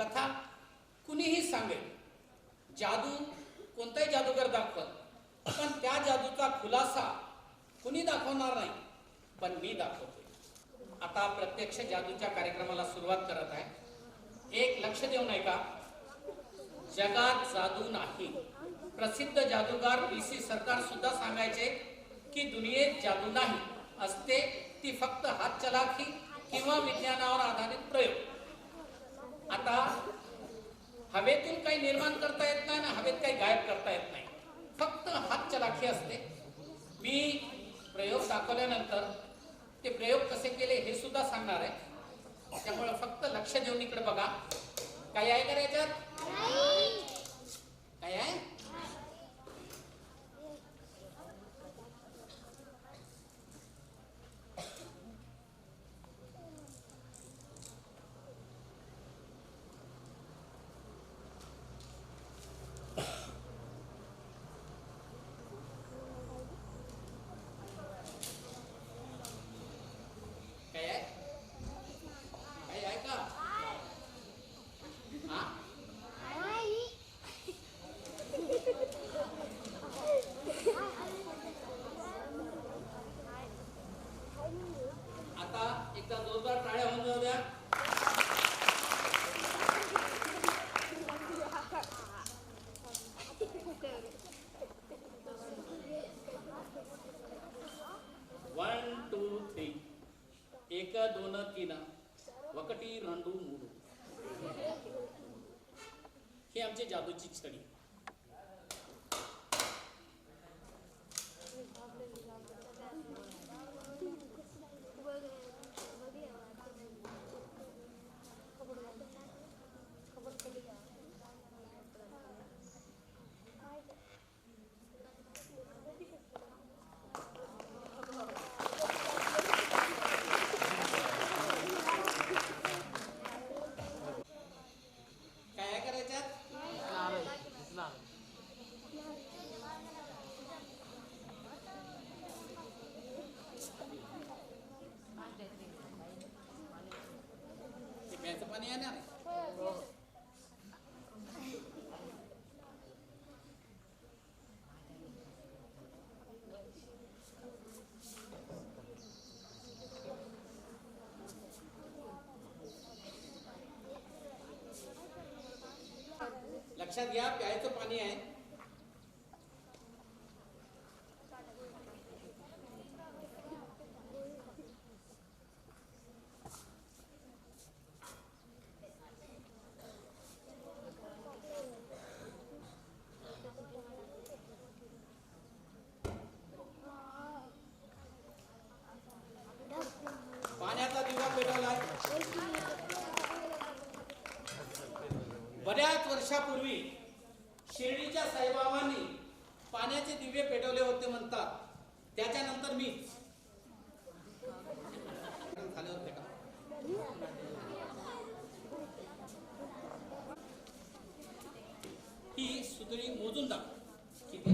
कथा कुणीही सांगेल, जादू कोणताही जादूगर दाखवत, पण त्या जादूचा खुलासा कुणी दाखवणार नाही, पण मी दाखवतो। आता प्रत्यक्ष जादूच्या कार्यक्रमाला सुरुवात करत आहे। एक लक्ष देऊन ऐका, जगात जादू नाही। प्रसिद्ध जादूगार PC सरकार सुद्धा सांगायचे की दुनियेत जादू नाही, असते ती फक्त हातचलाखी किंवा विज्ञानावर आधारित प्रयोग। आता हवेतून काही निर्माण करता येत नाही ना हवेत काही गायब करता येत नाही, फक्त हातचलाखी असते। मी प्रयोग दाखवल्यानंतर ते प्रयोग कसे केले हे सुद्धा सांगणार आहे, त्यामुळे फक्त लक्ष देऊन इकडे बघा। काय आहे का याच्यात? काय आहे? एक दोन तीन वकटी रांडू मुडू, ही आमची जादूची छडी। पाणी येणार लक्षात घ्या, प्यायचं पाणी आहे। पाण्याचा दिवा पेटवलाय। बऱ्याच वर्षापूर्वी शिर्डीच्या साईबाबांनी पाण्याचे दिवे पेटवले होते म्हणतात, त्याच्यानंतर मी झाले होते का? ही सुतळी मोजून दाखव किती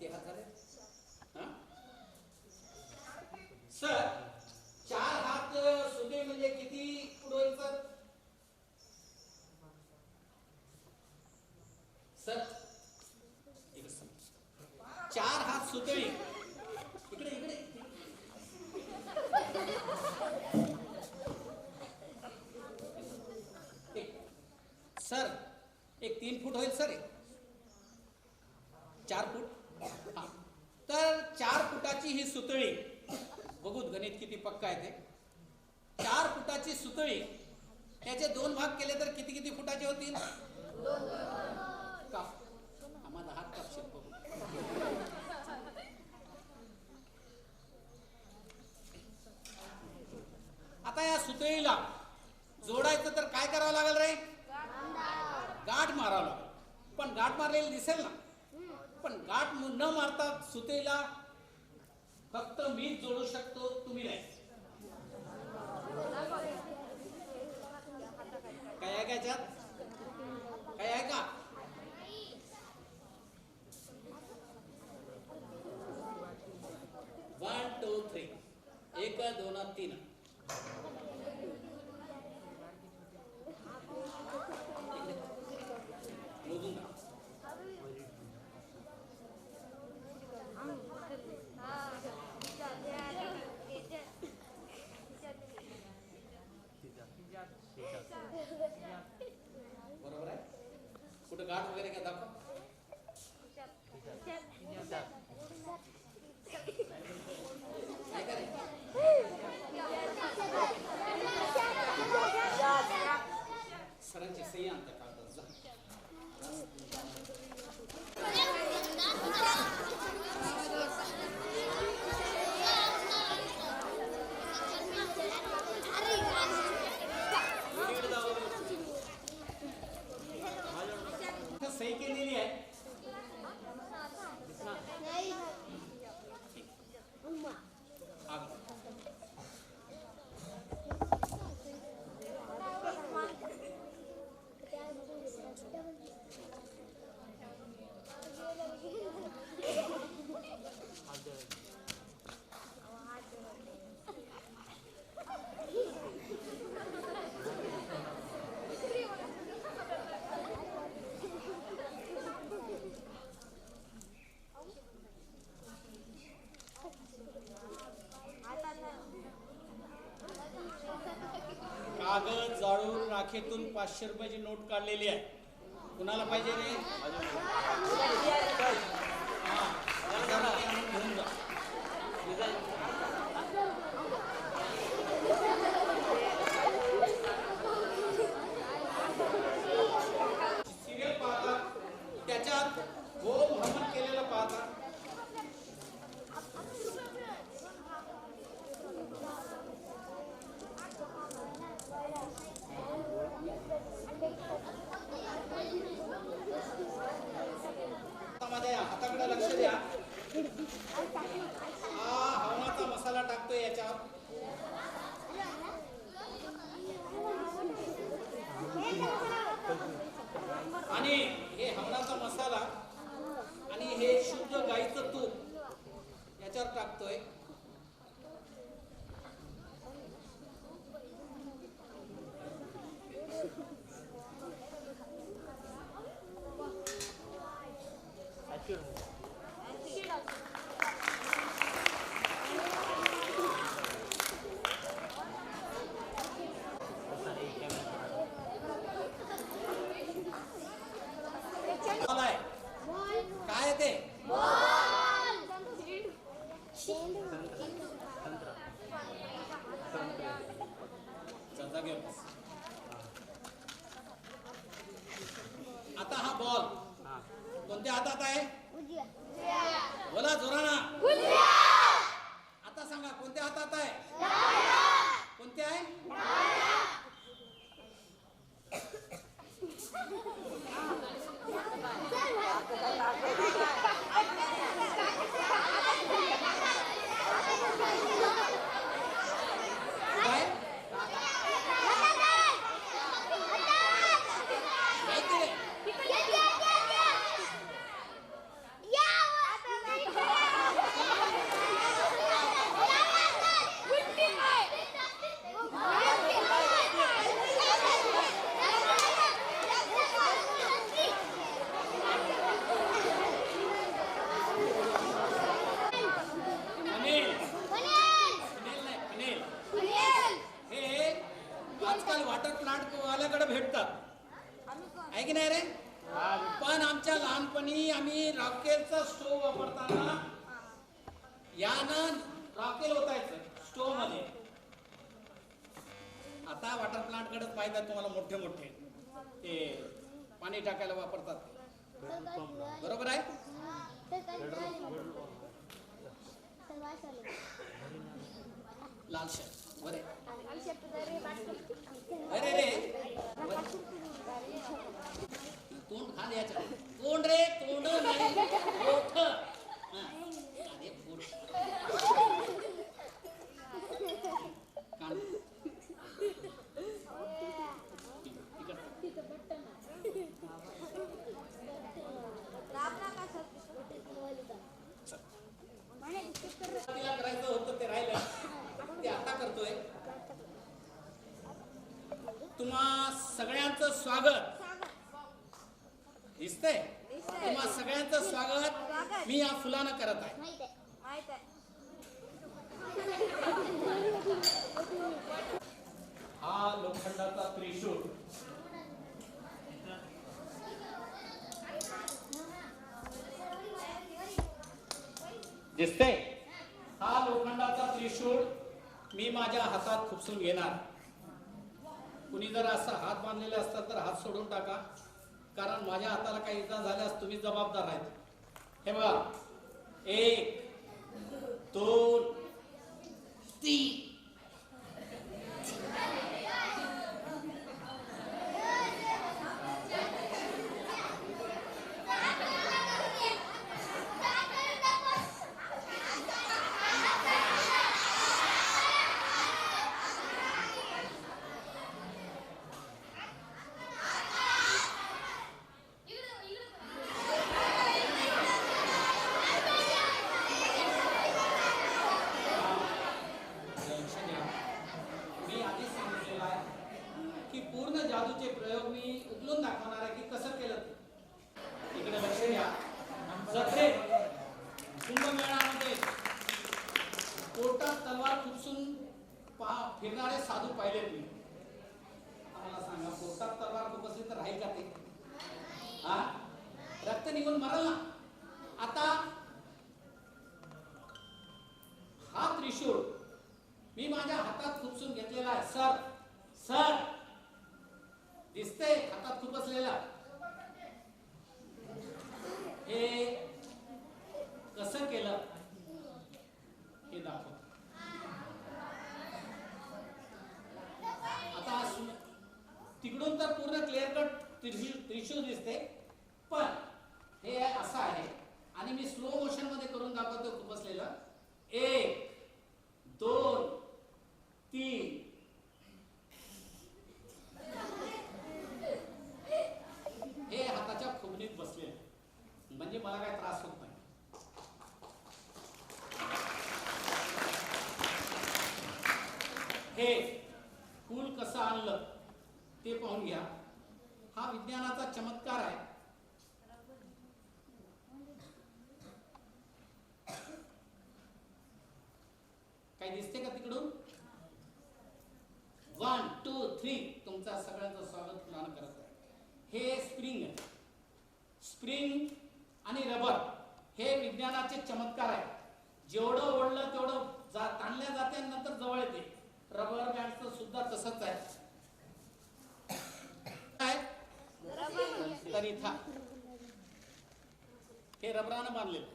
हात? सर 4 हात सुतळी म्हणजे किती पुढे सर? सर 4 हात सुतळी इकडे इकडे सर एक 3 फूट होईल सर, 4 फूट। हा तर 4 फुटाची ही सुतळी, बघूत गणित किती पक्का आहे ते। 4 फुटाची सुतळी, त्याचे 2 भाग केले तर किती किती फुटाचे होतील? का आम्हाला हात कापशील बघू। आता या सुतळीला जोडायचं तर काय करावं लागेल रे? गाठ मारावं लागेल। पण गाठ मारलेली दिसेल ना, पण गाठ न मारता सुतळीला फक्त मीच जोडू शकतो, तुम्ही नाही। काय आहे का याच्यात? काय आहे का? कुठं गाठ वगैरे काय दाखव. काय करे सरांची सही आणता कागदात जा. सही केलेली आहे. कागद जाळून राखेतून 500 रुपयाची नोट काढलेली आहे. कुणाला पाहिजे रे? घेऊन जा. सिरियल पाहता त्याच्यात गोल भ्रमण केलेलं पाहता. माझ्या हाताकडे लक्ष द्या. हा हवनाचा मसाला टाकतोय याच्यावर. आणि हे हवनाचा मसाला आणि हे शुद्ध गाईचं तूप याच्यावर टाकतोय. काय ते आता हा बॉल कोणत्या हातात आहे? बोला जोराना. आता सांगा कोणत्या हातात आहे? कोणत्या आहे? वॉटर प्लांट वाल्याकडे भेटतात आहे की नाही रे. पण आमच्या लहानपणी आम्ही रॉकेलचा स्टोव्ह वापरताना यानं रॉकेल ओतायचं स्टोव्ह मध्ये. आता वॉटर प्लांट कडे पाहिजे तुम्हाला मोठे मोठे ते पाणी टाकायला वापरतात. बरोबर आहे. लाल शर्ट बरे अरे रे तोंड खा द्यायचं. तोंड रे तोंड नाही मोठ. अरे फूट तिला करायचं होतं ते राहिलं ते आता करतोय. तुम्हा सगळ्यांचं स्वागत दिसतंय. तुम्हा सगळ्यांचं स्वागत मी या फुलानं करत आहे. हा लोखंडाचा त्रिशूळ दिसते हा लोखंडाचा त्रिशूळ मी माझ्या हातात खुपसून घेणार. कुणी जर असा हात बांधलेला असता तर हात सोडून टाका, कारण माझ्या हाताला काही इजा झाल्यास तुम्ही जबाबदार राहते. हे बघा, 1 2 3. मी आधीच सांगितलेलं आहे की पूर्ण जादूचे प्रयोग मी उचलून दाखवणार आहे की कसं केलं ते. इकडे लक्ष द्या. जत्रेत कुंभमेळ्यामध्ये पोटात तलवार खुपसून फिरणारे साधू पाहिले तुम्ही. आम्हाला सांगा, पोटात तलवार खुपसली तर राहील का ते? हा, रक्त निघून मरल ना. आता हा त्रिशूळ मी माझ्या हातात खुपसून घेतलेला आहे. सर सर दिसते हातात खुपसलेला. हे कसं केलं हे दाखव. आता तिकडून तर पूर्ण क्लिअर कट त्रिशूळ दिसते, पण हे असं आहे आणि मी स्लो मोशन मध्ये करून दाखवतो खुपसलेलं. 1 2 3. हे हाताच्या खुबनीत बसले, म्हणजे मला काय त्रास होत नाही. हे फूल कसं आणलं ते पाहून घ्या. हा विज्ञानाचा चमत्कार आहे. काही दिसते का तिकडून? 1 2 3. तुमचा सगळ्यांचं स्वागत पुन्हा करत आहे. हे स्प्रिंग आहे. स्प्रिंग आणि रबर हे विज्ञानाचे चमत्कार आहे. जेवढं ओढलं तेवढं ताणल्या जाते, नंतर जवळ येते. रबर बँडचं सुद्धा तसंच आहे. तर इथं हे रबरानं बांधलेलं.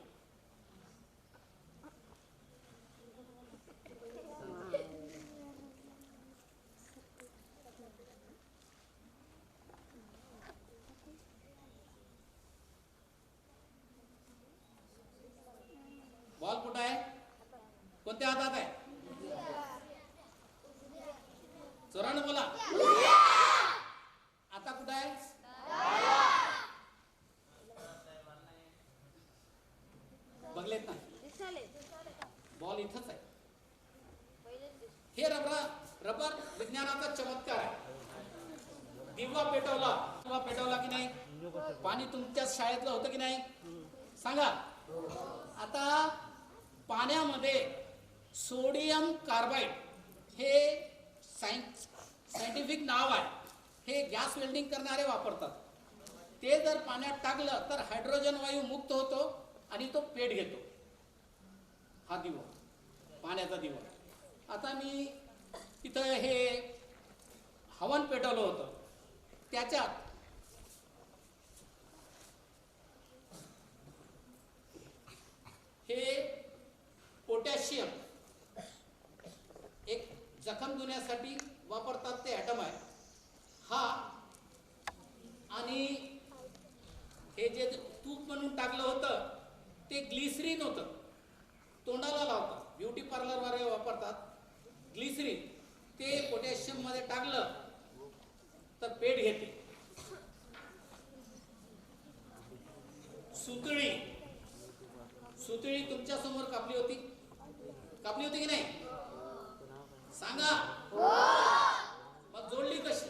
बॉल कुठं आहे? कोणत्या हातात आहे? जोरानं बोला. आता कुठं आहे? बघलेत ना, बॉल इथंच आहे. हे रबर विज्ञानाचा चमत्कार आहे. दिवा पेटवला की नाही? पाणी तुमच्या शाळेतलं होतं की नाही? सांगा. आता पाण्यामध्ये सोडियम कार्बाईड हे सायंटिफिक नाव आहे. हे गॅस वेल्डिंग करणारे वापरतात. ते जर पाण्यात टाकलं तर हायड्रोजन वायू मुक्त होतो आणि तो पेट घेतो. हा दिवा, पाण्याचा दिवा. आता मी इथं हे हवन पेटवलं होतं, त्याच्यात हे पोटॅशियम एक जखम धुण्यासाठी वापरतात ते ॲटम आहे हा. आणि हे जे तूप म्हणून टाकलं होतं ते ग्लिसरीन होतं. तोंडाला लावतात, ब्युटी पार्लरवाले वापरतात ग्लिसरीन. ते पोटॅशियम मध्ये टाकलं तर पेट घेते. सुतळी तुमच्या समोर कापली होती की नाही? सांगा. मग जोडली कशी?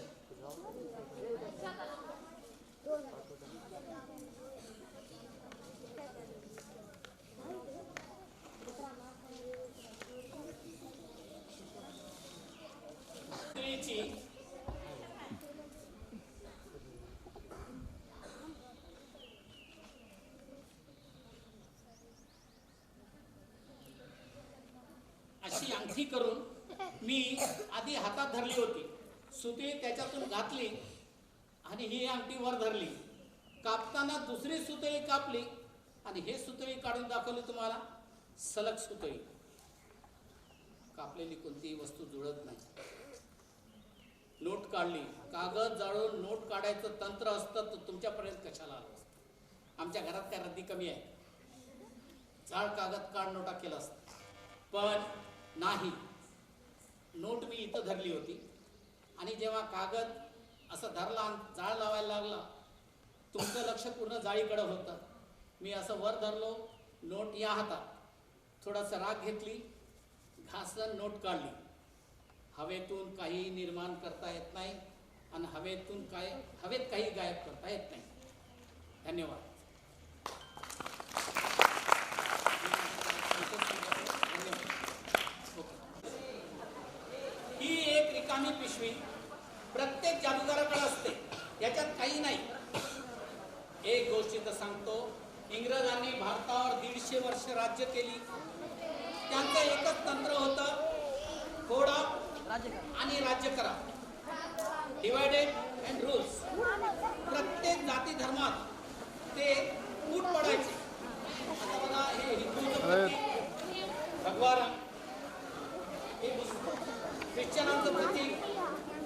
सुतळीची विधी करून मी आधी हातात धरली होती, सुतळी त्याच्यातून घातली आणि ही अंगठी वर धरली. कापताना दुसरी सुतळी कापली आणि हे सुतळी काढून दाखवली तुम्हाला. सलग सुतळी. कापलेली कोणतीही वस्तू जुळत नाही. नोट काढली. कागद जाळून नोट काढायचं तंत्र असतं तर तुमच्यापर्यंत कशाला आलं असतं. आमच्या घरात काय रद्दी कमी आहे. जाळ कागद काढ नोटा केला असतं, पण नाही. नोट मी इथं धरली होती आणि जेव्हा कागद असं धरला आणि जाळ लावायला लागला, तुमचं लक्ष पूर्ण जाळीकडे होतं. मी असं वर धरलो, नोट या हातात. थोडासा राग घेतली, घासलं, नोट काढली. हवेतून काही निर्माण करता येत नाही आणि हवेत काही गायब करता येत नाही. धन्यवाद. ही एक रिकामी पिशवी प्रत्येक जादूगाराकडे असते, याच्यात काही नाही. एक गोष्ट तर सांगतो, इंग्रजांनी भारतावर 150 वर्ष राज्य केली. त्यांचं एकच तंत्र होतं, फोडा आणि राज्य करा. Divided and rules. प्रत्येक जाती धर्मात ते फूट पडायचे. आता बघा, हे हिंदूचं प्रतीक भगवा रंग, हे ख्रिश्चनांचं प्रतीक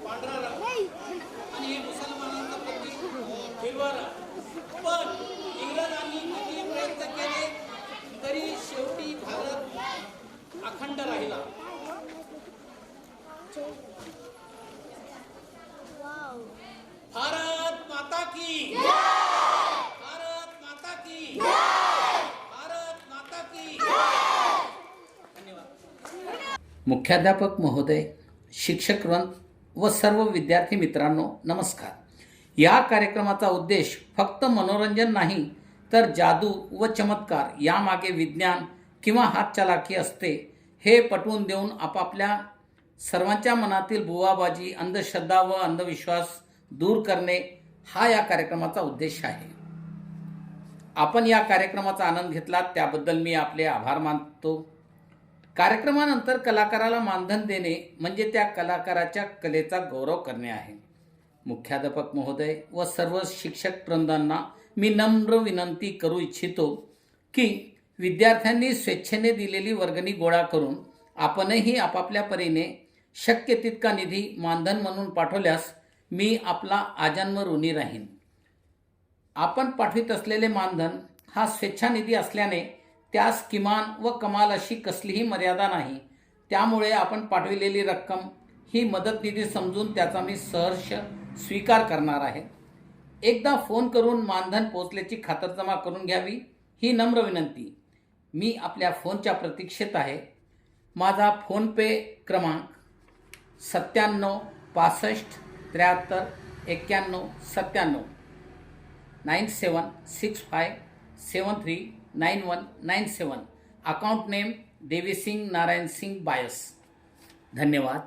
पांढरा रंग आणि हे मुसलमानांचं प्रतीक हिरवा रंग. पण इंग्रजांनी किती प्रयत्न केले तरी शेवटी भारत अखंड राहिला. भारत माता की, भारत माता की, भारत माता की. धन्यवाद. मुख्याध्यापक महोदय, शिक्षकवृंद व सर्व विद्यार्थी मित्रांनो, नमस्कार. या कार्यक्रमाचा उद्देश फक्त मनोरंजन नाही, तर जादू व चमत्कार यामागे विज्ञान किंवा हातचलाखी असते हे पटवून देऊन आपापल्या सर्वांच्या मनातील बुवाबाजी, अंधश्रद्धा व अंधविश्वास दूर करणे हा या कार्यक्रमाचा उद्देश आहे. आपण या कार्यक्रमाचा आनंद घेतला त्याबद्दल मी आपले आभार मानतो. कार्यक्रमानंतर कलाकाराला मानधन देणे म्हणजे त्या कलाकाराच्या कलेचा गौरव करणे आहे. मुख्याध्यापक महोदय व सर्व शिक्षक वृंदांना मी नम्र विनंती करू इच्छितो की विद्यार्थ्यांनी स्वेच्छेने दिलेली वर्गणी गोळा करून आपणही आपापल्या परीने शक्य तितका निधी मानधन म्हणून पाठवल्यास मी आपला आजन्म ऋणी राहीन. आपण पाठवित असलेले मानधन हा स्वेच्छानिधी असल्याने त्यास किमान व कमाल अशी कसलीही मर्यादा नाही. त्यामुळे आपण पाठविलेली रक्कम ही मदत निधी समजून त्याचा मी सहर्ष स्वीकार करणार आहे. एकदा फोन करून मानधन पोचल्याची खातरजमा करून घ्यावी ही नम्र विनंती. मी आपल्या फोनच्या प्रतीक्षेत आहे. माझा फोनपे क्रमांक 97 65 73 91 97 9765739197. अकाउंट नेम देवी सिंग नारायण सिंग बायस. धन्यवाद.